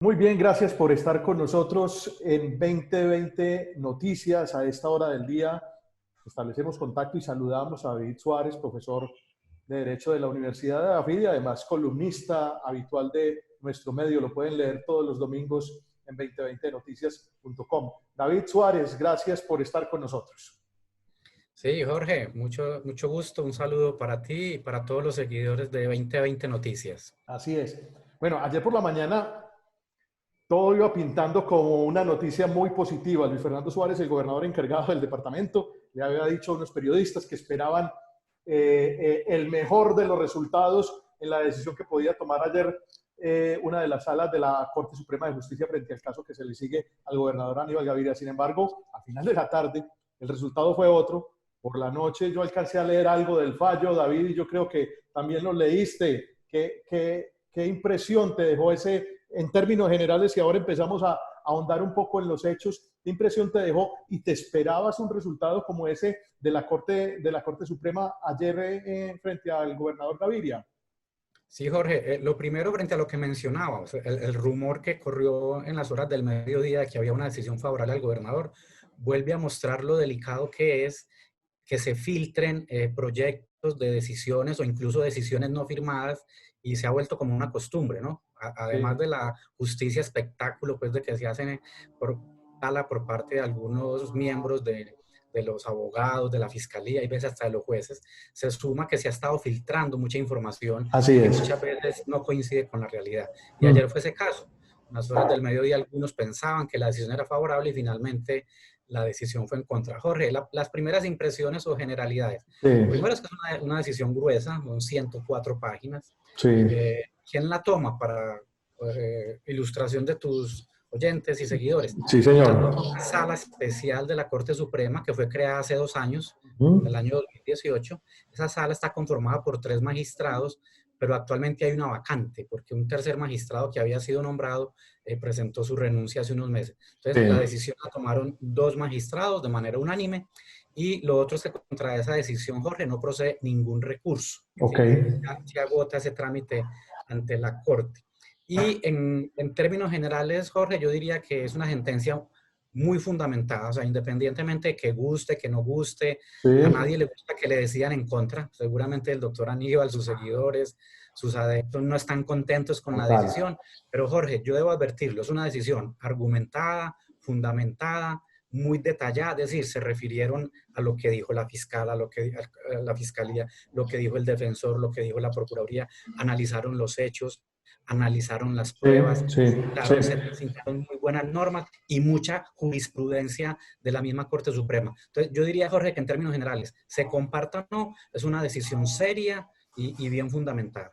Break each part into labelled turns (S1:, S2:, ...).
S1: Muy bien, gracias por estar con nosotros en 2020 Noticias. A esta hora del día establecemos contacto y saludamos a David Suárez, profesor de Derecho de la Universidad de David y además columnista habitual de nuestro medio. Lo pueden leer todos los domingos en 2020noticias.com. David Suárez, gracias por estar con nosotros.
S2: Sí, Jorge, mucho gusto. Un saludo para ti y para todos los seguidores de 2020 Noticias.
S1: Así es. Bueno, ayer por la mañana todo iba pintando como una noticia muy positiva. Luis Fernando Suárez, el gobernador encargado del departamento, le había dicho a unos periodistas que esperaban el mejor de los resultados en la decisión que podía tomar ayer una de las salas de la Corte Suprema de Justicia frente al caso que se le sigue al gobernador Aníbal Gaviria. Sin embargo, a final de la tarde, el resultado fue otro. Por la noche yo alcancé a leer algo del fallo, David, y yo creo que también lo leíste. ¿Qué impresión te dejó ese, en términos generales, y ahora empezamos a ahondar un poco en los hechos? ¿Qué impresión te dejó y te esperabas un resultado como ese de la Corte Suprema ayer frente al gobernador Gaviria?
S2: Sí, Jorge, lo primero frente a lo que mencionaba, o sea, el rumor que corrió en las horas del mediodía de que había una decisión favorable al gobernador, vuelve a mostrar lo delicado que es que se filtren proyectos de decisiones o incluso decisiones no firmadas, y se ha vuelto como una costumbre, ¿no? Además
S1: Sí.
S2: de la justicia espectáculo, pues de que se hacen por parte de algunos miembros de los abogados, de la fiscalía y veces hasta de los jueces, se suma que se ha estado filtrando mucha información
S1: Así
S2: que
S1: es.
S2: muchas veces no coincide con la realidad. Y ayer fue ese caso. En las horas del mediodía algunos pensaban que la decisión era favorable y finalmente la decisión fue en contra. Jorge, las primeras impresiones o generalidades.
S1: Sí,
S2: Lo primero es que es una decisión gruesa, son 104 páginas.
S1: sí,
S2: ¿Quién la toma? Para ilustración de tus oyentes y seguidores.
S1: sí,
S2: La toma
S1: señor.
S2: una sala especial de la Corte Suprema que fue creada hace 2 años, en el año 2018. Esa sala está conformada por 3 magistrados, pero actualmente hay una vacante porque un tercer magistrado que había sido nombrado presentó su renuncia hace unos meses.
S1: Sí,
S2: Entonces, la decisión la tomaron 2 magistrados de manera unánime, y lo otro es que contra esa decisión, Jorge, no procede ningún recurso.
S1: ok.
S2: ¿Sí? Ya se agota ese trámite ante la Corte. Y en términos generales, Jorge, yo diría que es una sentencia muy fundamentada, o sea, independientemente de que guste, que no guste,
S1: Sí,
S2: a nadie le gusta que le decidan en contra. Seguramente el doctor Aníbal, sus seguidores, sus adeptos no están contentos con la
S1: total.
S2: decisión, pero Jorge, yo debo advertirlo, es una decisión argumentada, fundamentada, muy detallada, es decir, se refirieron a lo que dijo la fiscal, a la fiscalía, lo que dijo el defensor, lo que dijo la procuraduría, analizaron los hechos, analizaron las
S1: Sí,
S2: pruebas,
S1: sí, sí.
S2: citaron muy buenas normas y mucha jurisprudencia de la misma Corte Suprema. Entonces, yo diría, Jorge, que en términos generales, se comparta o no, es una decisión seria y bien fundamentada.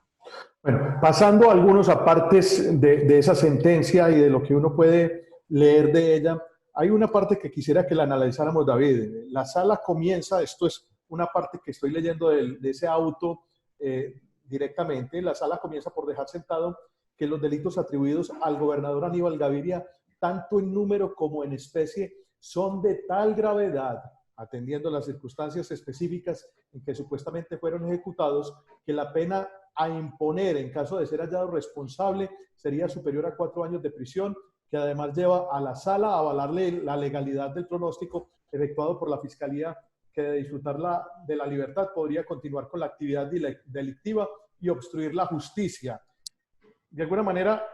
S1: Bueno, pasando a algunos apartes de esa sentencia y de lo que uno puede leer de ella, hay una parte que quisiera que la analizáramos, David. La sala comienza, esto es una parte que estoy leyendo de ese auto directamente, la sala comienza por dejar sentado que los delitos atribuidos al gobernador Aníbal Gaviria, tanto en número como en especie, son de tal gravedad, atendiendo las circunstancias específicas en que supuestamente fueron ejecutados, que la pena a imponer en caso de ser hallado responsable sería superior a 4 años de prisión, que además lleva a la sala a avalarle la legalidad del pronóstico efectuado por la Fiscalía, que de disfrutar de la libertad podría continuar con la actividad delictiva y obstruir la justicia. De alguna manera,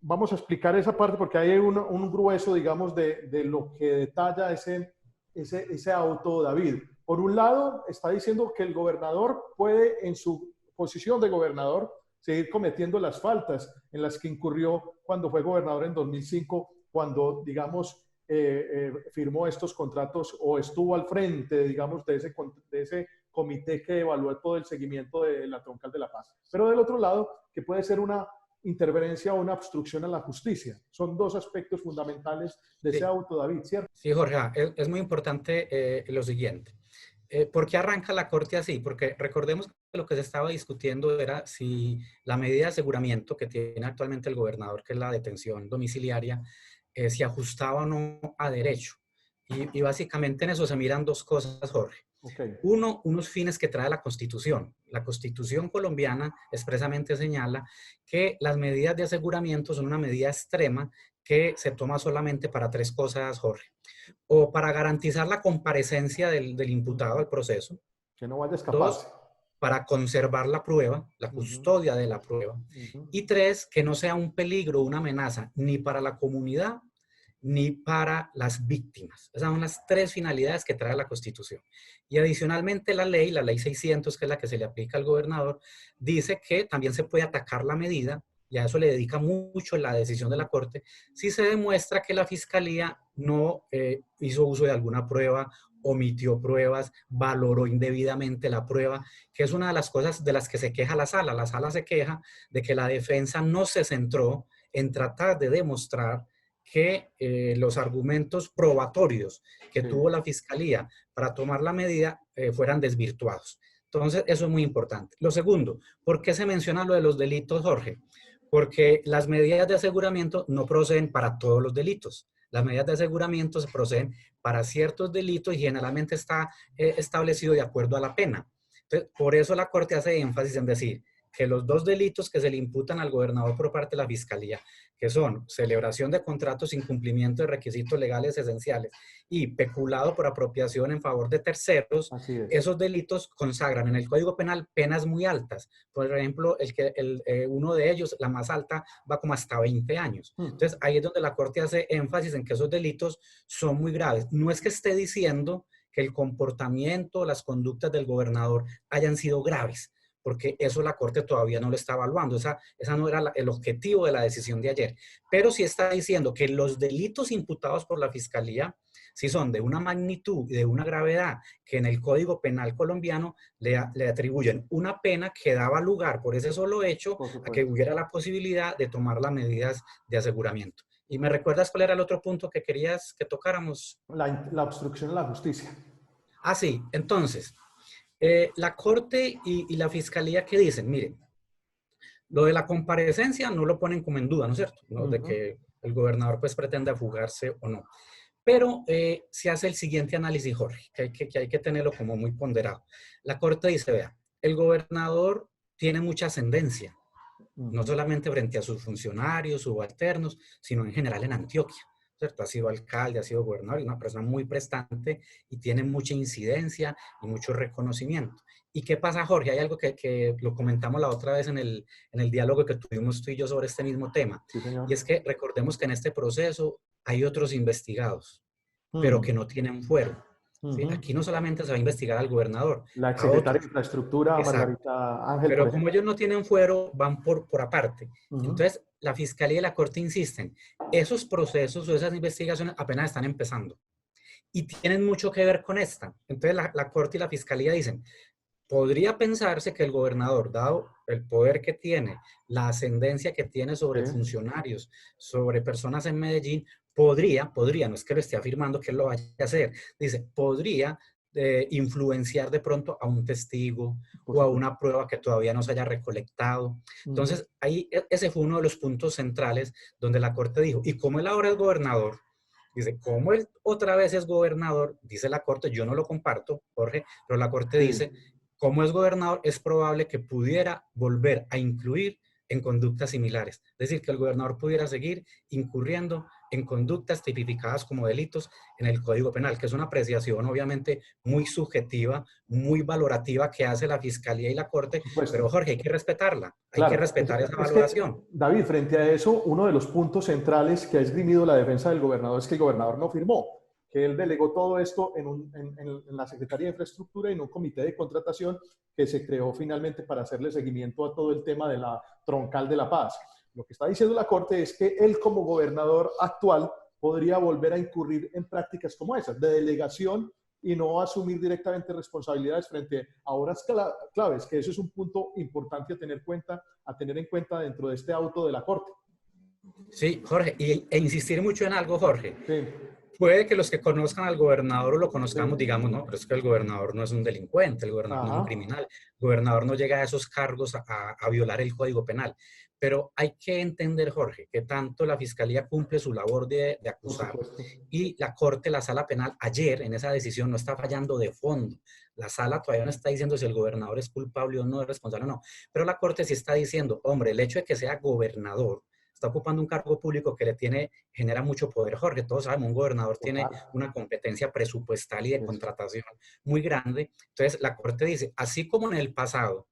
S1: vamos a explicar esa parte porque hay un grueso, digamos, de lo que detalla ese auto, David. Por un lado, está diciendo que el gobernador puede, en su posición de gobernador, seguir cometiendo las faltas en las que incurrió cuando fue gobernador en 2005, cuando, digamos, firmó estos contratos o estuvo al frente, digamos, de ese comité que evaluó todo el seguimiento de la Troncal de la Paz. Pero del otro lado, que puede ser una interferencia o una obstrucción a la justicia. Son dos aspectos fundamentales de ese
S2: Sí,
S1: auto, David, ¿cierto?
S2: sí, Jorge, es muy importante lo siguiente. ¿Por qué arranca la Corte así? Porque recordemos que lo que se estaba discutiendo era si la medida de aseguramiento que tiene actualmente el gobernador, que es la detención domiciliaria, se ajustaba o no a derecho. Y básicamente en eso se miran dos cosas, Jorge.
S1: Okay.
S2: Uno, unos fines que trae la Constitución. La Constitución colombiana expresamente señala que las medidas de aseguramiento son una medida extrema que se toma solamente para tres cosas, Jorge. O para garantizar la comparecencia del imputado al proceso.
S1: Que no vaya a escaparse.
S2: Dos, para conservar la prueba, la custodia de la prueba. Y tres, que no sea un peligro, una amenaza, ni para la comunidad, ni para las víctimas. Esas son las tres finalidades que trae la Constitución. Y adicionalmente la ley 600, que es la que se le aplica al gobernador, dice que también se puede atacar la medida, y a eso le dedica mucho la decisión de la Corte, si se demuestra que la Fiscalía no hizo uso de alguna prueba, omitió pruebas, valoró indebidamente la prueba, que es una de las cosas de las que se queja la sala. La sala se queja de que la defensa no se centró en tratar de demostrar que los argumentos probatorios que tuvo la Fiscalía para tomar la medida fueran desvirtuados. Entonces, eso es muy importante. Lo segundo, ¿por qué se menciona lo de los delitos, Jorge? Porque las medidas de aseguramiento no proceden para todos los delitos. Las medidas de aseguramiento se proceden para ciertos delitos y generalmente está establecido de acuerdo a la pena. Entonces, por eso la Corte hace énfasis en decir que los dos delitos que se le imputan al gobernador por parte de la Fiscalía, que son celebración de contratos sin cumplimiento de requisitos legales esenciales y peculado por apropiación en favor de terceros, esos delitos consagran en el Código Penal penas muy altas. Por ejemplo, uno de ellos, la más alta, va como hasta 20 años. Entonces, ahí es donde la Corte hace énfasis en que esos delitos son muy graves. No es que esté diciendo que el comportamiento, las conductas del gobernador hayan sido graves, porque eso la Corte todavía no lo está evaluando. Esa no era el objetivo de la decisión de ayer. Pero sí está diciendo que los delitos imputados por la Fiscalía, si son de una magnitud y de una gravedad que en el Código Penal colombiano le atribuyen una pena que daba lugar por ese solo hecho a que hubiera la posibilidad de tomar las medidas de aseguramiento. ¿Y me recuerdas cuál era el otro punto que querías que tocáramos?
S1: La obstrucción a la justicia.
S2: Ah, sí. Entonces, la Corte y la Fiscalía, ¿qué dicen? Miren, lo de la comparecencia no lo ponen como en duda, ¿no es cierto? ¿No? De que el gobernador pues pretenda fugarse o no. Pero se hace el siguiente análisis, Jorge, que hay que tenerlo como muy ponderado. La Corte dice, vea, el gobernador tiene mucha ascendencia, no solamente frente a sus funcionarios, subalternos, sino en general en Antioquia, ¿cierto? Ha sido alcalde, ha sido gobernador, y una persona muy prestante y tiene mucha incidencia y mucho reconocimiento. ¿Y qué pasa, Jorge? Hay algo que lo comentamos la otra vez en el diálogo que tuvimos tú y yo sobre este mismo tema.
S1: Sí, señor.
S2: Y es que recordemos que en este proceso hay otros investigados, pero que no tienen fuero. ¿Sí? Aquí no solamente se va a investigar al gobernador.
S1: La exsecretaria de Infraestructura, Margarita Ángel.
S2: Pero como ellos no tienen fuero, van por aparte. Entonces, la Fiscalía y la Corte insisten. Esos procesos o esas investigaciones apenas están empezando. Y tienen mucho que ver con esta. Entonces, la Corte y la Fiscalía dicen, podría pensarse que el gobernador, dado el poder que tiene, la ascendencia que tiene sobre funcionarios, sobre personas en Medellín, podría, no es que lo esté afirmando que él lo vaya a hacer, dice, podría influenciar de pronto a un testigo o a una prueba que todavía no se haya recolectado. Entonces, ahí ese fue uno de los puntos centrales donde la Corte dijo, y como él ahora es gobernador, dice, como él otra vez es gobernador, dice la Corte, yo no lo comparto, Jorge, pero la Corte dice, como es gobernador, es probable que pudiera volver a incluir en conductas similares. Es decir, que el gobernador pudiera seguir incurriendo en conductas tipificadas como delitos en el Código Penal, que es una apreciación obviamente muy subjetiva, muy valorativa que hace la Fiscalía y la Corte, pero Jorge, hay que respetarla, hay que respetar esa valoración.
S1: David, frente a eso, uno de los puntos centrales que ha esgrimido la defensa del gobernador es que el gobernador no firmó, que él delegó todo esto en la Secretaría de Infraestructura y en un comité de contratación que se creó finalmente para hacerle seguimiento a todo el tema de la troncal de La Paz. Lo que está diciendo la Corte es que él como gobernador actual podría volver a incurrir en prácticas como esas, de delegación y no asumir directamente responsabilidades frente a horas claves, que eso es un punto importante a tener en cuenta dentro de este auto de la Corte.
S2: Sí, Jorge, e insistir mucho en algo, Jorge.
S1: Sí.
S2: Puede que los que conozcan al gobernador o lo conozcamos, digamos, no, pero es que el gobernador no es un delincuente, el gobernador no es un criminal, el gobernador no llega a esos cargos a violar el Código Penal. Pero hay que entender, Jorge, que tanto la Fiscalía cumple su labor de
S1: Por
S2: acusar
S1: supuesto.
S2: y la Corte, la Sala Penal, ayer en esa decisión no está fallando de fondo. La Sala todavía no está diciendo si el gobernador es culpable o no, es responsable o no. Pero la Corte sí está diciendo, hombre, el hecho de que sea gobernador, está ocupando un cargo público que genera mucho poder, Jorge. Todos sabemos, un gobernador tiene
S1: Total.
S2: una competencia presupuestal y de
S1: Eso.
S2: contratación muy grande. Entonces, la Corte dice, así como en el pasado,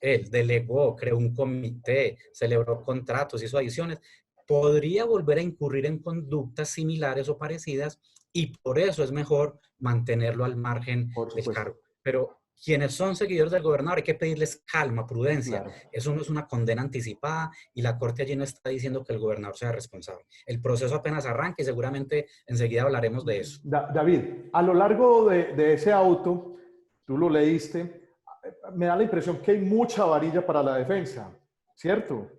S2: él delegó, creó un comité, celebró contratos, hizo adiciones, podría volver a incurrir en conductas similares o parecidas y por eso es mejor mantenerlo al margen
S1: Por
S2: del
S1: supuesto.
S2: cargo. Pero quienes son seguidores del gobernador hay que pedirles calma, prudencia.
S1: Claro.
S2: Eso no es una condena anticipada y la Corte allí no está diciendo que el gobernador sea responsable. El proceso apenas arranca y seguramente enseguida hablaremos de eso.
S1: David, a lo largo de ese auto, tú lo leíste, me da la impresión que hay mucha varilla para la defensa, ¿cierto?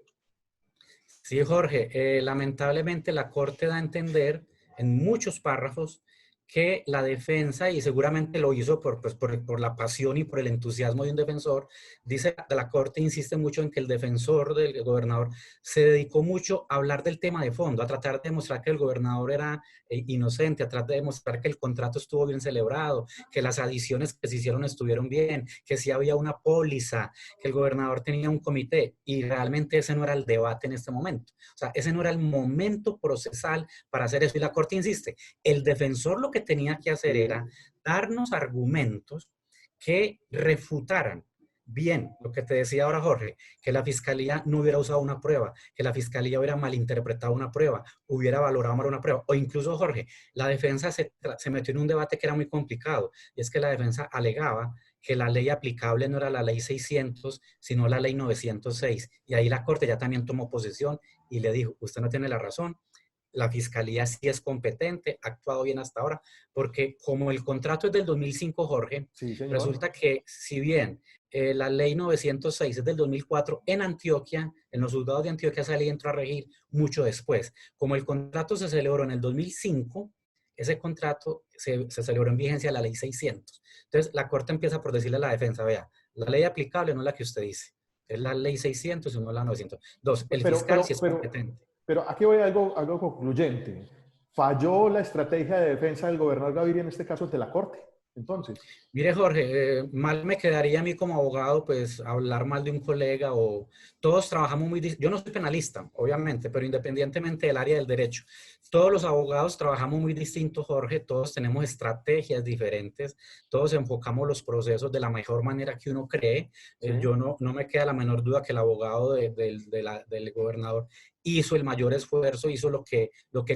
S2: Sí, Jorge, lamentablemente la Corte da a entender en muchos párrafos que la defensa, y seguramente lo hizo por la pasión y por el entusiasmo de un defensor, dice que la Corte insiste mucho en que el defensor del gobernador se dedicó mucho a hablar del tema de fondo, a tratar de demostrar que el gobernador era inocente, a tratar de demostrar que el contrato estuvo bien celebrado, que las adiciones que se hicieron estuvieron bien, que sí había una póliza, que el gobernador tenía un comité, y realmente ese no era el debate en este momento. O sea, ese no era el momento procesal para hacer eso. Y la Corte insiste, el defensor lo que tenía que hacer
S1: Sí.
S2: era darnos argumentos que refutaran bien lo que te decía ahora Jorge, que la fiscalía no hubiera usado una prueba, que la fiscalía hubiera malinterpretado una prueba, hubiera valorado mal una prueba, o incluso Jorge, la defensa se metió en un debate que era muy complicado, y es que la defensa alegaba que la ley aplicable no era la ley 600, sino la ley 906. Y ahí la Corte ya también tomó posición y le dijo, usted no tiene la razón, la fiscalía sí es competente, ha actuado bien hasta ahora, porque como el contrato es del 2005, Jorge,
S1: Sí, señor.
S2: resulta que si bien la ley 906 es del 2004, en Antioquia, en los juzgados de Antioquia, esa ley entró a regir mucho después. Como el contrato se celebró en el 2005, ese contrato se celebró en vigencia de la ley 600. Entonces, la Corte empieza por decirle a la defensa, vea, la ley aplicable no es la que usted dice, es la ley 600 y no la 900. Dos, el
S1: Pero,
S2: fiscal sí
S1: pero,
S2: es
S1: pero,
S2: competente.
S1: pero aquí voy a algo concluyente. ¿Falló la estrategia de defensa del gobernador Gaviria en este caso ante la Corte? Entonces,
S2: Mire, Jorge, mal me quedaría a mí como abogado, pues, hablar mal de un colega o todos trabajamos yo no soy penalista, obviamente, pero independientemente del área del derecho, todos los abogados trabajamos muy distintos, Jorge, todos tenemos estrategias diferentes, todos enfocamos los procesos de la mejor manera que uno cree.
S1: sí,
S2: Yo no me queda la menor duda que el abogado del gobernador hizo el mayor esfuerzo, hizo lo que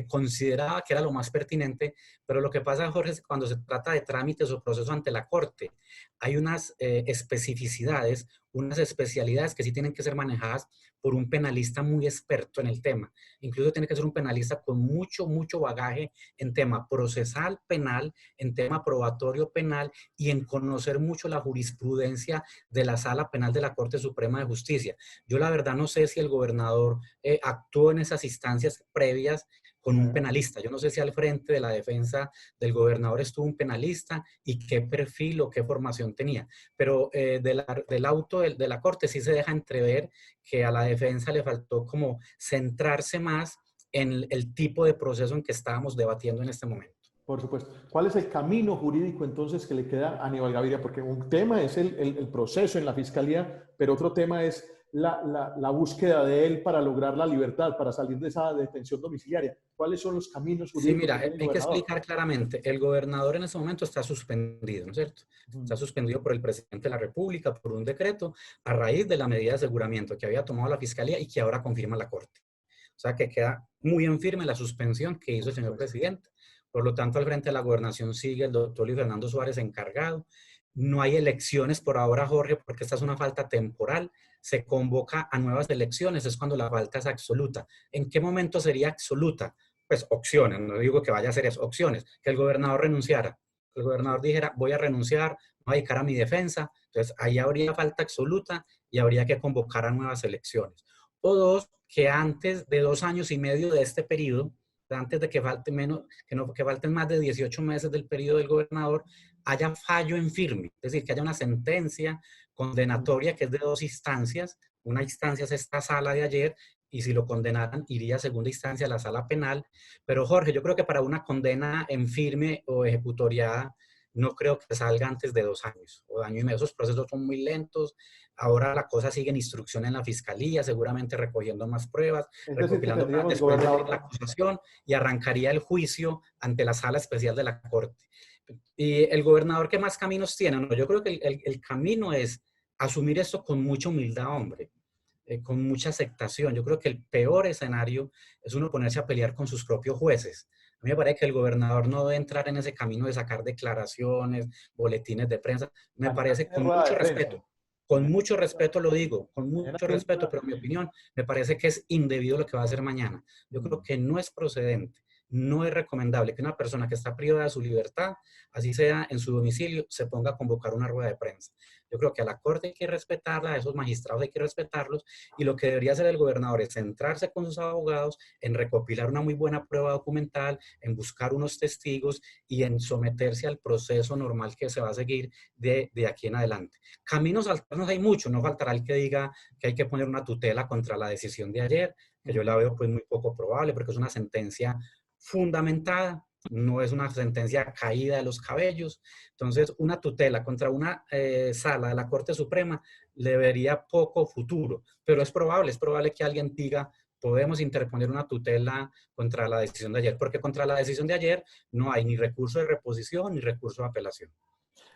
S2: consideraba que era lo más pertinente, pero lo que pasa, Jorge, es que cuando se trata de trámites o procesos ante la Corte, hay unas especificidades, unas especialidades que sí tienen que ser manejadas por un penalista muy experto en el tema. Incluso tiene que ser un penalista con mucho bagaje en tema procesal penal, en tema probatorio penal y en conocer mucho la jurisprudencia de la Sala Penal de la Corte Suprema de Justicia. Yo la verdad no sé si el gobernador actuó en esas instancias previas con un
S1: sí.
S2: penalista. Yo no sé si al frente de la defensa del gobernador estuvo un penalista y qué perfil o qué formación tenía. Pero del auto de la Corte sí se deja entrever que a la defensa le faltó como centrarse más en el tipo de proceso en que estábamos debatiendo en este momento.
S1: Por supuesto. ¿Cuál es el camino jurídico entonces que le queda a Aníbal Gaviria? Porque un tema es el proceso en la fiscalía, pero otro tema es la búsqueda de él para lograr la libertad, para salir de esa detención domiciliaria. ¿Cuáles son los caminos
S2: Sí,
S1: jurídicos que
S2: mira,
S1: tiene el
S2: hay que
S1: gobernador?
S2: explicar claramente, el gobernador en ese momento está suspendido, ¿no es cierto? Está suspendido por el presidente de la República por un decreto a raíz de la medida de aseguramiento que había tomado la Fiscalía y que ahora confirma la Corte. O sea que queda muy en firme la suspensión que hizo
S1: Por
S2: el señor
S1: supuesto.
S2: presidente. Por lo tanto, al frente de la gobernación sigue el doctor Luis Fernando Suárez encargado. No hay elecciones por ahora, Jorge, porque esta es una falta temporal. Se convoca a nuevas elecciones, es cuando la falta es absoluta. ¿En qué momento sería absoluta? Pues opciones, no digo que vaya a ser eso, opciones, que el gobernador renunciara, que el gobernador
S1: Sí.
S2: dijera, voy a renunciar, voy a dedicar a mi defensa, entonces ahí habría falta absoluta y habría que convocar a nuevas elecciones. O dos, que antes de 2 años y medio de este periodo, antes de que falte menos, que falten más de 18 meses del periodo del gobernador, haya fallo en firme, es decir, que haya una sentencia condenatoria que es de 2 instancias, una instancia es esta sala de ayer, y si lo condenaran, iría a segunda instancia a la sala penal. Pero Jorge, yo creo que para una condena en firme o ejecutoriada, no creo que salga antes de 2 años o año y medio. Esos procesos son muy lentos. Ahora la cosa sigue en instrucción en la fiscalía, seguramente recogiendo más pruebas,
S1: Es decir, que
S2: recopilando pruebas
S1: tendríamos,
S2: después de la
S1: gobernador,
S2: acusación, y arrancaría el juicio ante la sala especial de la Corte. Y el gobernador, ¿qué más caminos tiene? No, yo creo que el camino es asumir esto con mucha humildad, hombre, con mucha aceptación. Yo creo que el peor escenario es uno ponerse a pelear con sus propios jueces. A mí me parece que el gobernador no debe entrar en ese camino de sacar declaraciones, boletines de prensa. Me
S1: mañana
S2: parece,
S1: tiene rueda de prensa.
S2: con mucho respeto lo digo, con
S1: Mañana
S2: mucho
S1: tiene
S2: respeto,
S1: rueda
S2: pero
S1: de
S2: en mi
S1: prensa.
S2: opinión me parece que es indebido lo que va a hacer mañana. Yo creo que no es procedente, no es recomendable que una persona que está privada de su libertad, así sea en su domicilio, se ponga a convocar una rueda de prensa. Yo creo que a la Corte hay que respetarla, a esos magistrados hay que respetarlos, y lo que debería hacer el gobernador es centrarse con sus abogados en recopilar una muy buena prueba documental, en buscar unos testigos y en someterse al proceso normal que se va a seguir de aquí en adelante. Caminos alternos hay muchos, no faltará el que diga que hay que poner una tutela contra la decisión de ayer, que yo la veo pues muy poco probable porque es una sentencia fundamentada, no es una sentencia caída de los cabellos. Entonces, una tutela contra una sala de la Corte Suprema le vería poco futuro, pero es probable que alguien diga, podemos interponer una tutela contra la decisión de ayer, porque contra la decisión de ayer no hay ni recurso de reposición ni recurso de apelación.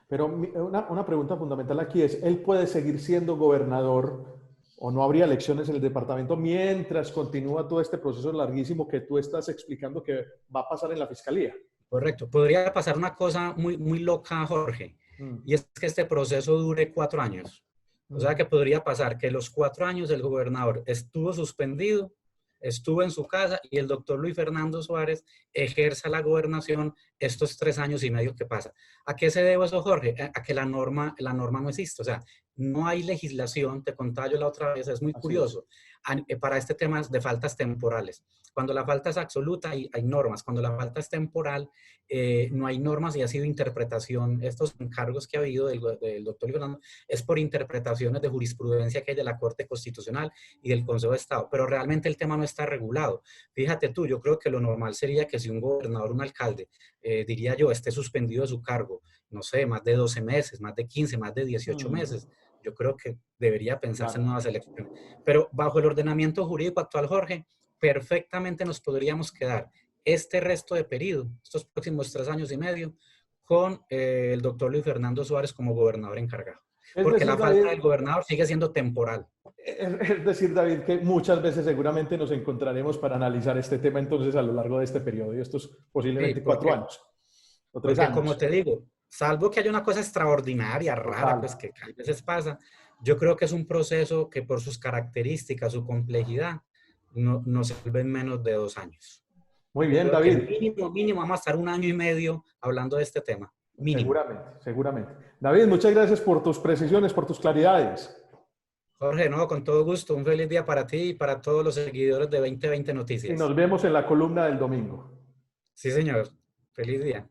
S1: Pero una pregunta fundamental aquí es, ¿él puede seguir siendo gobernador o no habría elecciones en el departamento mientras continúa todo este proceso larguísimo que tú estás explicando que va a pasar en la fiscalía?
S2: Correcto. Podría pasar una cosa muy, muy loca, Jorge,
S1: Mm,
S2: y es que este proceso dure 4 años. O sea
S1: mm.
S2: que podría pasar que los 4 años el gobernador estuvo suspendido, estuvo en su casa, y el doctor Luis Fernando Suárez ejerza la gobernación estos 3 años y medio que pasa. ¿A qué se debe eso, Jorge? A que la norma no existe. O sea, no hay legislación, te contaba yo la otra vez, es muy
S1: Así es.
S2: curioso, para este tema de faltas temporales. Cuando la falta es absoluta, hay normas. Cuando la falta es temporal, no hay normas, y ha sido interpretación. Estos encargos que ha habido del doctor Fernando es por interpretaciones de jurisprudencia que hay de la Corte Constitucional y del Consejo de Estado, pero realmente el tema no está regulado. Fíjate tú, yo creo que lo normal sería que si un gobernador, un alcalde, diría yo, esté suspendido de su cargo, no sé, más de 12 meses, más de 15, más de 18
S1: Mm,
S2: meses, yo creo que debería pensarse en
S1: claro.
S2: nuevas elecciones. Pero bajo el ordenamiento jurídico actual, Jorge, perfectamente nos podríamos quedar este resto de periodo, estos próximos 3 años y medio, con el doctor Luis Fernando Suárez como gobernador encargado.
S1: Es
S2: Porque
S1: decir,
S2: la falta
S1: David,
S2: del gobernador sigue siendo temporal.
S1: es decir, David, que muchas veces seguramente nos encontraremos para analizar este tema entonces a lo largo de este periodo y estos
S2: Sí,
S1: posiblemente 4 años o tres
S2: porque como
S1: años.
S2: te digo, salvo que haya una cosa extraordinaria, rara,
S1: Total.
S2: pues que a veces pasa, yo creo que es un proceso que por sus características, su complejidad, no se resuelve en menos de 2 años.
S1: Muy
S2: Yo
S1: bien,
S2: creo que
S1: David.
S2: mínimo, mínimo vamos a estar 1 año y medio hablando de este tema. Mínimo.
S1: Seguramente, seguramente. David, muchas gracias por tus precisiones, por tus claridades.
S2: Jorge, no, con todo gusto. Un feliz día para ti y para todos los seguidores de 2020
S1: Y
S2: Noticias.
S1: nos vemos en la columna del domingo.
S2: Sí, señor. Feliz día.